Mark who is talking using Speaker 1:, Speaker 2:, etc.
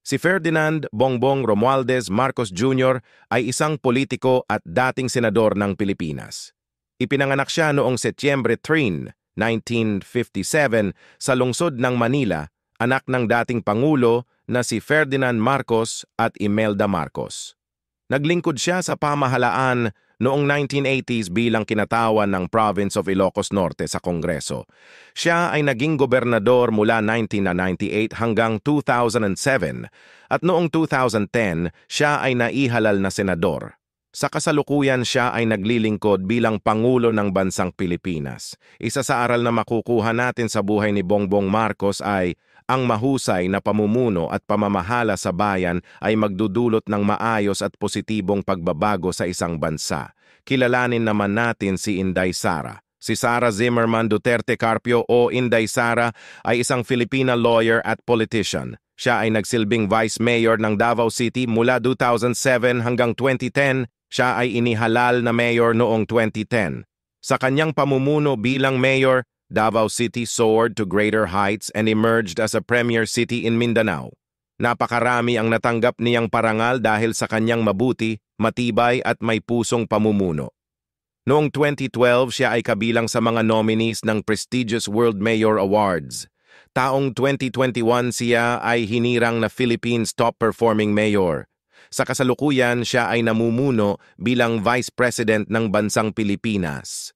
Speaker 1: Si Ferdinand Bongbong Romualdez Marcos Jr. ay isang politiko at dating senador ng Pilipinas. Ipinanganak siya noong Setyembre 3, 1957 sa lungsod ng Manila, anak ng dating Pangulo na si Ferdinand Marcos at Imelda Marcos. Naglingkod siya sa pamahalaan noong 1980s bilang kinatawan ng Province of Ilocos Norte sa Kongreso. Siya ay naging gobernador mula 1998 hanggang 2007 at noong 2010 siya ay naihalal na senador. Sa kasalukuyan siya ay naglilingkod bilang Pangulo ng Bansang Pilipinas. Isa sa aral na makukuha natin sa buhay ni Bongbong Marcos ay ang mahusay na pamumuno at pamamahala sa bayan ay magdudulot ng maayos at positibong pagbabago sa isang bansa. Kilalanin naman natin si Inday Sara. Si Sara Zimmerman Duterte Carpio o Inday Sara ay isang Filipina lawyer at politician. Siya ay nagsilbing Vice Mayor ng Davao City mula 2007 hanggang 2010. Siya ay inihalal na mayor noong 2010. Sa kanyang pamumuno bilang mayor, Davao City soared to greater heights and emerged as a premier city in Mindanao. Napakarami ang natanggap niyang parangal dahil sa kanyang mabuti, matibay at may pusong pamumuno. Noong 2012, siya ay kabilang sa mga nominees ng prestigious World Mayor Awards. Taong 2021 siya ay hinirang na Philippines' top-performing mayor. Sa kasalukuyan, siya ay namumuno bilang Vice President ng Bansang Pilipinas.